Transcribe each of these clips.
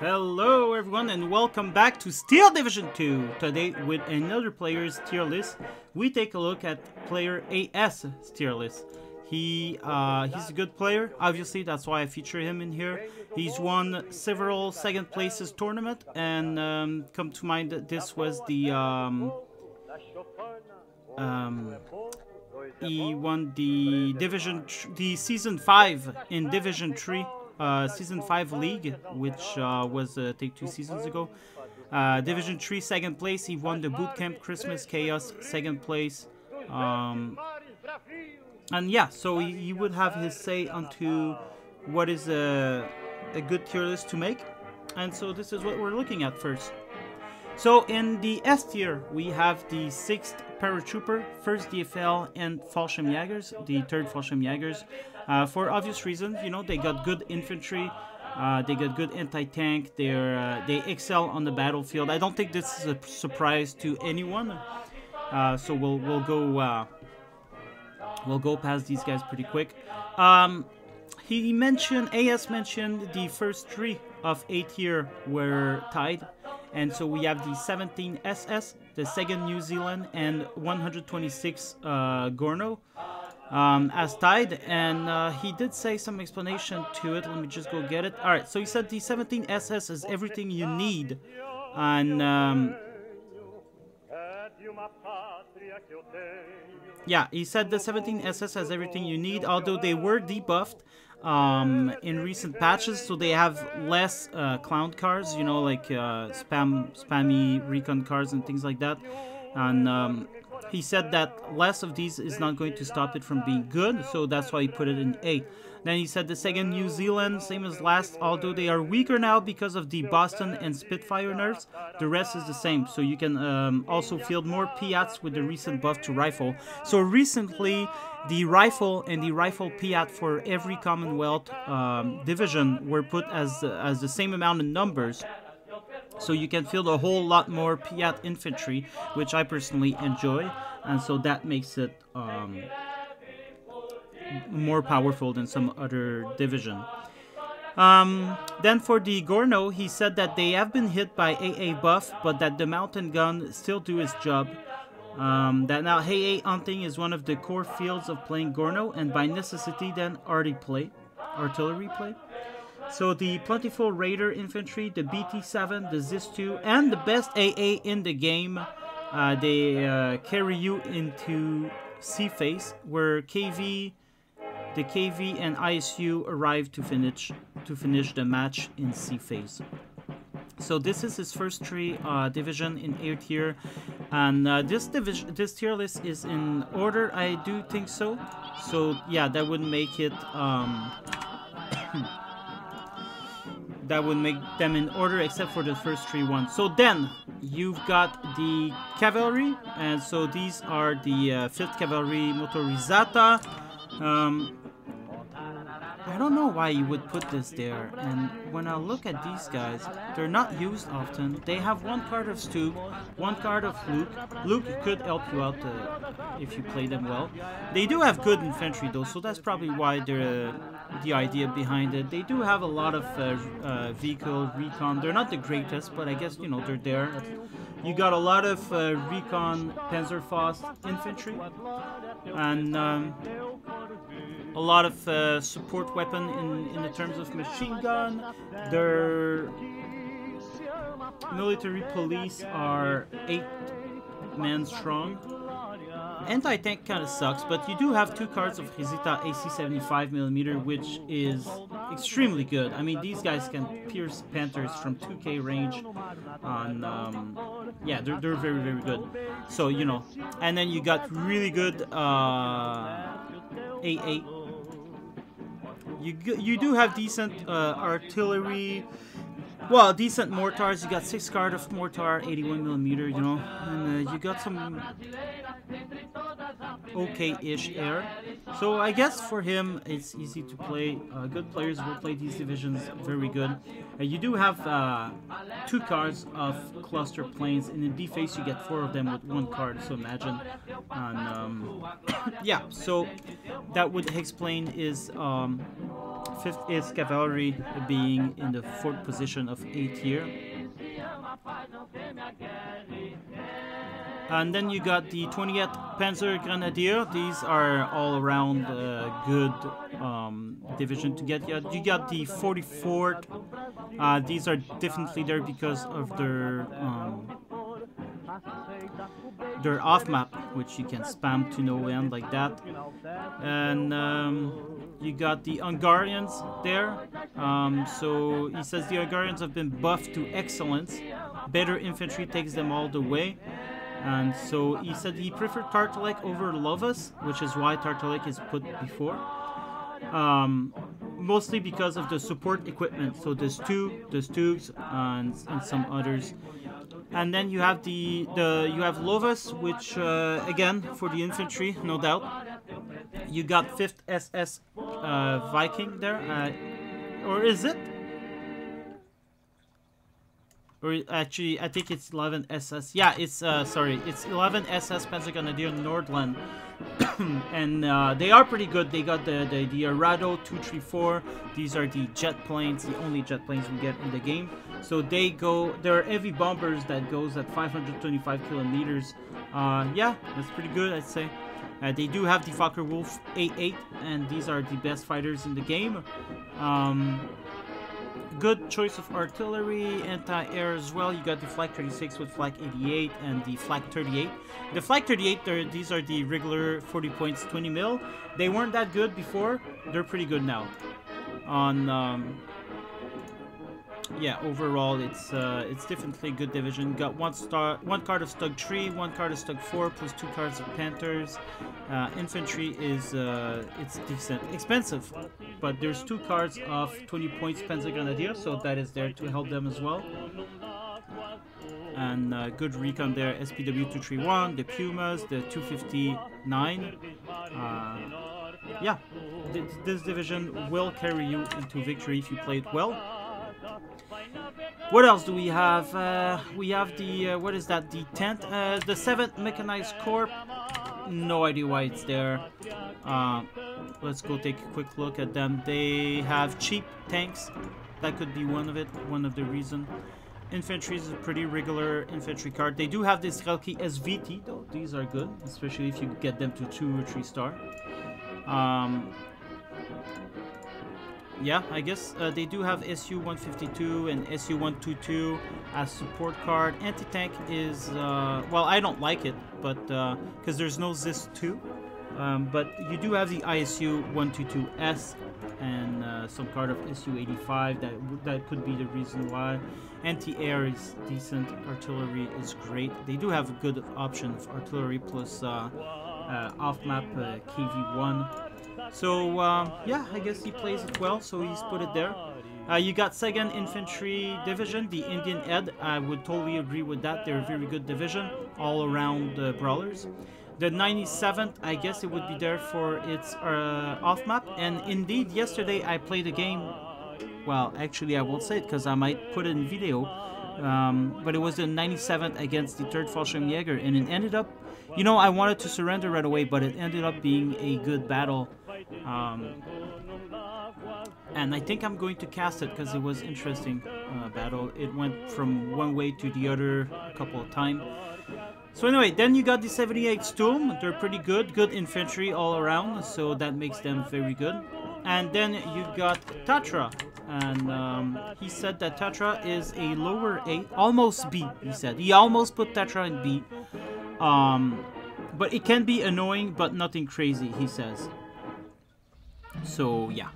Hello everyone and welcome back to Steel Division 2. Today with another player's tier list, we take a look at player AS tier list. He's a good player, obviously that's why I feature him in here. He's won several second places tournament and come to mind that this was the he won the season 5 in Division 3. Season 5 league, which was I think 2 seasons ago. Division 3 second place. He won the bootcamp Christmas Chaos second place. And yeah, so he would have his say onto what is a good tier list to make. And so this is what we're looking at first. So in the S tier, we have the 6th Paratrooper, 1st DFL, and Fallschirmjägers, the 3rd Fallschirmjägers. For obvious reasons, you know, they got good infantry, they got good anti-tank, they excel on the battlefield. I don't think this is a surprise to anyone, so we'll go past these guys pretty quick. AS mentioned the first 3 of A tier were tied. And so we have the 17 SS, the 2nd New Zealand, and 126 Gorno as tied. And he did say some explanation to it. Let me just go get it. Alright, so he said the 17 SS is everything you need. And yeah, he said the 17 SS has everything you need, although they were debuffed in recent patches, so they have less clown cars, you know, like spammy recon cars and things like that. And he said that less of these is not going to stop it from being good, so that's why he put it in A. Then he said the 2nd New Zealand, same as last, although they are weaker now because of the Boston and Spitfire nerfs, the rest is the same. So you can also field more Piats with the recent buff to rifle. So recently, the rifle and the rifle Piat for every Commonwealth division were put as the same amount in numbers. So you can field a whole lot more Piat infantry, which I personally enjoy. And so that makes it more powerful than some other division. Then for the Gorno, he said that they have been hit by AA buff, but that the mountain gun still do its job. That now AA hunting is one of the core fields of playing Gorno, and by necessity then artillery play. So the plentiful Raider infantry, the BT-7, the ZIS-2, and the best AA in the game, they carry you into C-phase, where the KV and ISU arrive to finish the match in C phase. So this is his first 3 division in A tier, and this tier list is in order. I do think so. So yeah, that would make it that would make them in order except for the first 3 ones. So then you've got the Cavalry, and so these are the 5th Cavalry Motorizzata. I don't know why you would put this there, and when I look at these guys, they're not used often. They have 1 card of Stu, 1 card of Luke. Luke could help you out if you play them well. They do have good infantry though, so that's probably why they're the idea behind it. They do have a lot of vehicle recon. They're not the greatest, but I guess, you know, they're there. You got a lot of recon Panzerfaust infantry, and a lot of support weapon in the terms of machine gun. Their military police are 8 men strong. Anti-tank kind of sucks, but you do have 2 cards of Rizita AC 75mm, which is extremely good. I mean, these guys can pierce Panthers from 2k range. Yeah, they're very, very good. So, you know, and then you got really good AA. You do have decent artillery, well, decent mortars. You got 6 card of mortar, 81mm, you know, and you got some okay-ish air. So I guess for him, it's easy to play. Good players will play these divisions very good. You do have 2 cards of cluster planes. In the D-phase, you get 4 of them with 1 card, so imagine. And yeah, so that would explain is 5th is Cavalry being in the 4th position of 8 here. And then you got the 20th Panzer Grenadier. These are all around good division to get. You got the 44th. These are definitely there because of their off map, which you can spam to no end like that. And you got the Hungarians there. So he says the Hungarians have been buffed to excellence. Better infantry takes them all the way. And so he said he preferred Tartalek over Lovas, which is why Tartalek is put before. Mostly because of the support equipment. So there's Tugs and some others. And then you have you have Lovas, which again for the infantry, no doubt. You got 5th SS Viking there, or is it? Or actually, I think it's 11 SS. Yeah, it's sorry, it's 11 SS Panzer Grenadier Nordland, and they are pretty good. They got the Arado 234. These are the jet planes, the only jet planes we get in the game. So they're heavy bombers that goes at 525 kilometers. Yeah, that's pretty good, I'd say. They do have the Fokker Wolf A8, and these are the best fighters in the game. Good choice of artillery, anti-air as well. You got the Flak 36 with Flak 88 and the Flak 38. The Flak 38, these are the regular 40 points 20 mil. They weren't that good before. They're pretty good now. On yeah, overall it's definitely a good division. Got one card of Stug 3, 1 card of Stug 4, plus 2 cards of Panthers. Infantry is it's decent, expensive, but there's 2 cards of 20 points Panzer Grenadier, so that is there to help them as well. And good recon there, SPW 231, the Pumas, the 259. Yeah, this division will carry you into victory if you play it well. What else do we have? We have the, what is that, the 10th, the 7th Mechanized Corp. No idea why it's there. Let's go take a quick look at them. They have cheap tanks. That could be one of the reasons. Infantry is a pretty regular infantry card. They do have this Relki SVT though. These are good, especially if you get them to 2 or 3 star. Yeah, I guess they do have SU-152 and SU-122 as support card. Anti-tank is, well, I don't like it, but because there's no ZIS-2. But you do have the ISU-122S and some card of SU-85. That could be the reason why. Anti-air is decent. Artillery is great. They do have a good option of artillery plus off-map KV-1. So, yeah, I guess he plays it well, so he's put it there. You got 2nd Infantry Division, the Indian Head. I would totally agree with that. They're a very good division, all around brawlers. The 97th, I guess it would be there for its off-map. And indeed, yesterday I played a game. Well, actually, I won't say it because I might put it in video. But it was the 97th against the 3rd Fallschirmjäger, and it ended up, you know, I wanted to surrender right away, but it ended up being a good battle. And I think I'm going to cast it because it was interesting battle. It went from one way to the other a couple of times. So anyway, then you got the 78 Sturm. They're pretty good. Good infantry all around, so that makes them very good. And then you got Tatra. And he said that Tatra is a lower A, almost B, he said. He almost put Tatra in B. But it can be annoying, but nothing crazy, he says. So, yeah.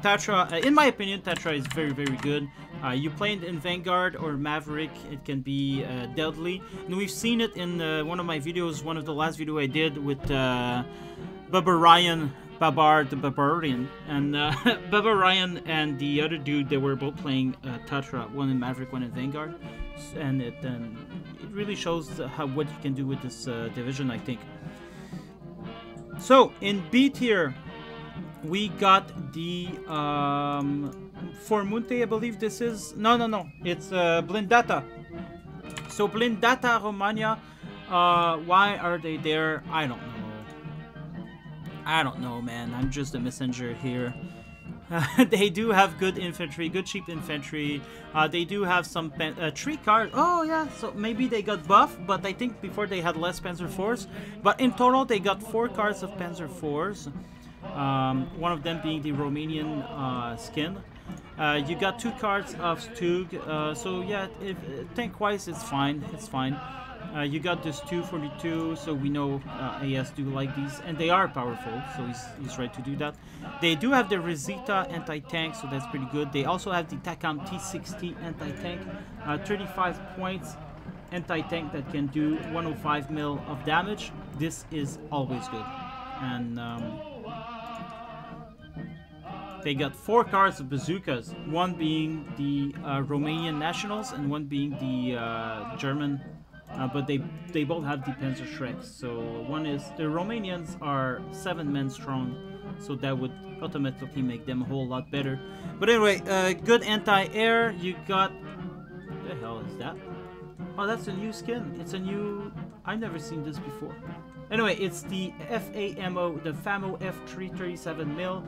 Tatra, in my opinion, Tatra is very, very good. You play it in Vanguard or Maverick, it can be deadly. And we've seen it in one of my videos, one of the last video I did with Bubba Ryan, Babar the Barbarian, and Bubba Ryan and the other dude, they were both playing Tatra, one in Maverick, one in Vanguard, and it really shows what you can do with this division, I think. So in B tier, we got the Formunte, I believe this is. No. It's Blindata. So Blindata Romania. Why are they there? I don't know. I don't know, man. I'm just a messenger here. They do have good infantry, good cheap infantry. They do have some 3 cards. Oh yeah, so maybe they got buff, but I think before they had less Panzer IVs. But in total, they got 4 cards of Panzer IVs. One of them being the Romanian skin. You got 2 cards of Stug. So yeah, if tank-wise, it's fine. It's fine. You got this 242, so we know AS do like these, and they are powerful, so he's right to do that. They do have the Rosita anti-tank, so that's pretty good. They also have the Takam T60 anti-tank, 35 points anti-tank that can do 105 mil of damage. This is always good. And they got 4 cards of bazookas, one being the Romanian nationals and one being the German. But they both have the Panzer Shreks. So one is, the Romanians are 7 men strong, so that would automatically make them a whole lot better. But anyway, good anti-air. You got, what the hell is that? Oh, that's a new skin. It's a new, I've never seen this before. Anyway, it's the FAMO, the FAMO F3 37 mil.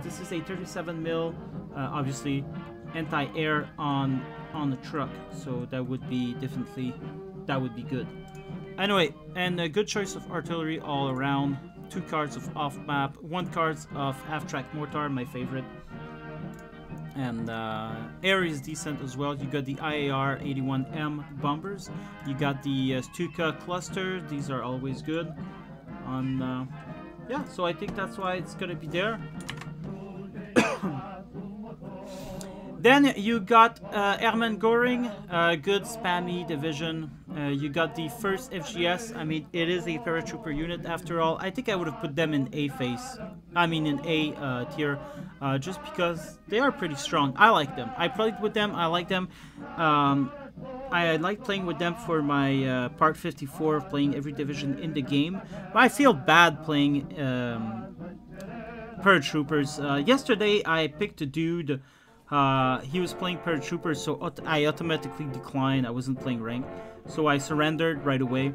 This is a 37 mil, obviously anti-air on the truck, so that would be definitely. That would be good. Anyway, and a good choice of artillery all around. 2 cards of off-map, 1 card of half-track mortar, my favorite. And air is decent as well. You got the IAR 81M bombers. You got the Stuka cluster. These are always good. Yeah, so I think that's why it's gonna be there. Then you got Hermann Göring, good spammy division. You got the first FGS. I mean, it is a paratrooper unit after all. I think I would have put them in A phase. I mean, in A tier, just because they are pretty strong. I like them. I played with them. I like them. I like playing with them for my part 54 of playing every division in the game. But I feel bad playing paratroopers. Yesterday, I picked a dude. He was playing paratroopers, so I automatically declined. I wasn't playing rank, so I surrendered right away.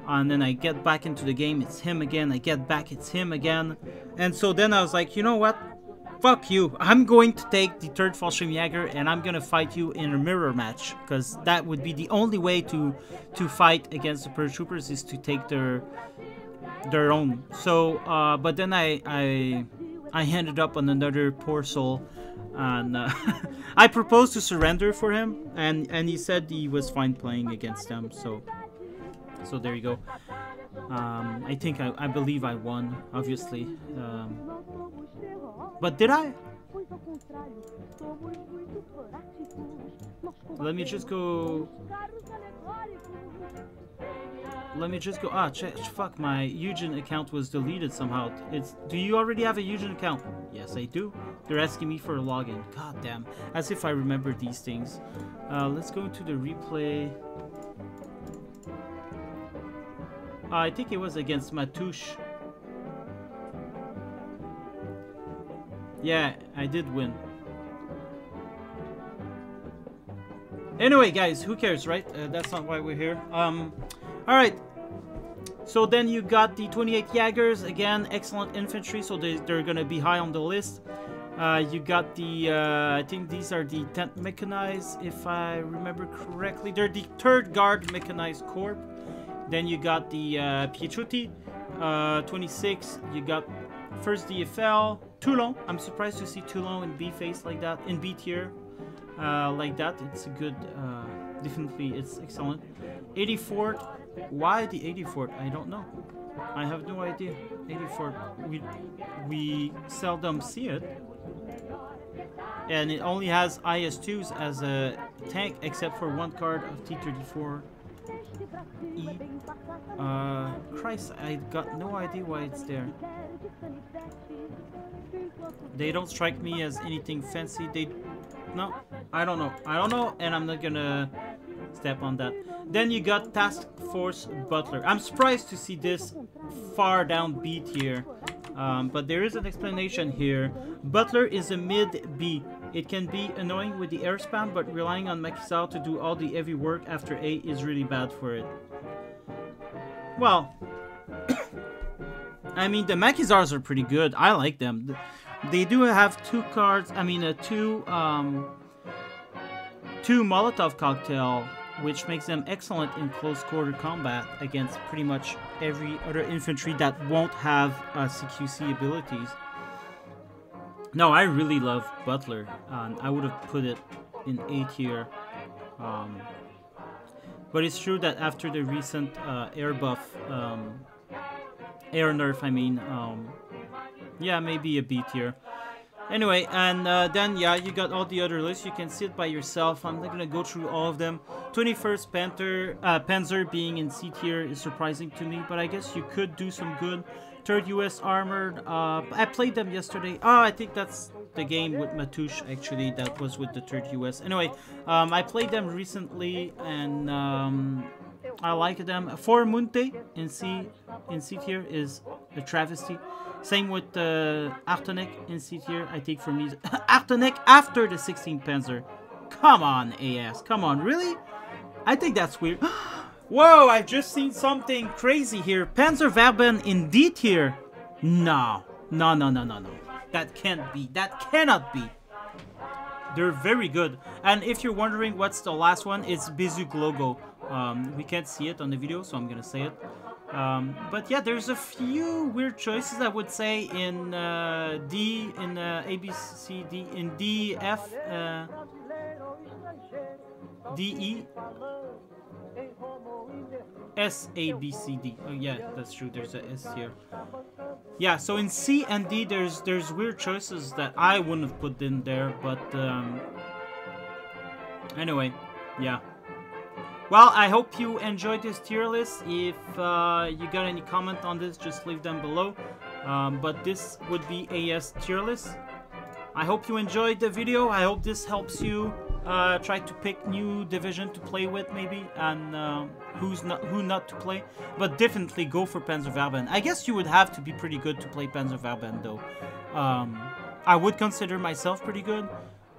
And then I get back into the game, it's him again. I get back, it's him again. And so then I was like, you know what? Fuck you. I'm going to take the 3rd Fallschirmjäger and I'm gonna fight you in a mirror match, because that would be the only way to fight against the paratroopers, is to take their own. So, but then I ended up on another poor soul. And I proposed to surrender for him, and he said he was fine playing against them. So there you go. I believe I won, obviously. But did I? Let me just go. Ah, fuck, my Eugen account was deleted somehow. Do you already have a Eugen account? Yes, I do. They're asking me for a login. God damn. As if I remember these things. Let's go into the replay. I think it was against Matouche. Yeah, I did win. Anyway, guys, who cares, right? That's not why we're here. Alright. So then you got the 28 Jaegers. Again, excellent infantry, so they're gonna be high on the list. You got the, I think these are the 10th Mechanized, if I remember correctly. They're the 3rd Guard Mechanized Corp. Then you got the Pietruti, 26. You got 1st DFL. Toulon. I'm surprised to see Toulon in B phase like that, in B tier like that. It's a good, definitely, it's excellent. 84th. Why the 84th? I don't know. I have no idea. 84th. We seldom see it. And it only has IS-2s as a tank, except for 1 card of T-34E. Christ, I got no idea why it's there. They don't strike me as anything fancy. No, I don't know, and I'm not gonna step on that. Then you got Task Force Butler. I'm surprised to see this far down B tier. but there is an explanation here. Butler is a mid-B. It can be annoying with the air spam, but relying on Mechanized to do all the heavy work after A is really bad for it. Well, I mean, the Mechanized are pretty good. I like them. They do have two cards, I mean, two Molotov cocktail, which makes them excellent in close quarter combat against pretty much every other infantry that won't have CQC abilities. No, I really love Butler. I would have put it in A tier. But it's true that after the recent air buff, air nerf, I mean, yeah, maybe a B tier. Anyway, and then, yeah, you got all the other lists. You can see it by yourself. I'm not going to go through all of them. 21st Panzer being in C tier is surprising to me, but I guess you could do some good. 3rd US Armored. I played them yesterday. Oh, I think that's the game with Matouche, actually. That was with the 3rd US. Anyway, I played them recently, and I like them. 4 Munte in C tier is a travesty. Same with Artonek in C tier. I think for me, Artonek after the 16th Panzer. Come on, AS. Come on, really? I think that's weird. Whoa, I've just seen something crazy here. Panzerwerben in D tier. No. No, no, no, no, no. That can't be. That cannot be. They're very good. And if you're wondering what's the last one, it's Bizuk logo. We can't see it on the video, so I'm gonna say it. But yeah, there's a few weird choices, I would say, in D, in A, B, C, D, in D, F, D, E, S, A, B, C, D. Oh yeah, that's true, there's a S here. Yeah, so in C and D, there's weird choices that I wouldn't have put in there, but anyway, yeah. Well, I hope you enjoyed this tier list. If you got any comment on this, just leave them below. But this would be AS tier list. I hope you enjoyed the video. I hope this helps you try to pick new division to play with, maybe, and who not to play. But definitely go for Panzerwerben. I guess you would have to be pretty good to play Panzerwerben, though. I would consider myself pretty good,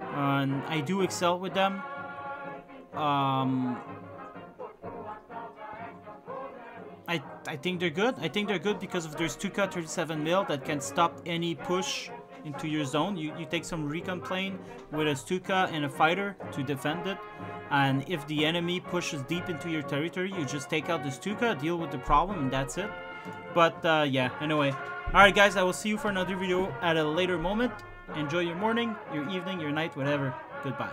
and I do excel with them. I think they're good. I think they're good because of their Stuka 37mm that can stop any push into your zone. You take some recon plane with a Stuka and a fighter to defend it. And if the enemy pushes deep into your territory, you just take out the Stuka, deal with the problem, and that's it. But yeah, anyway. Alright guys, I will see you for another video at a later moment. Enjoy your morning, your evening, your night, whatever. Goodbye.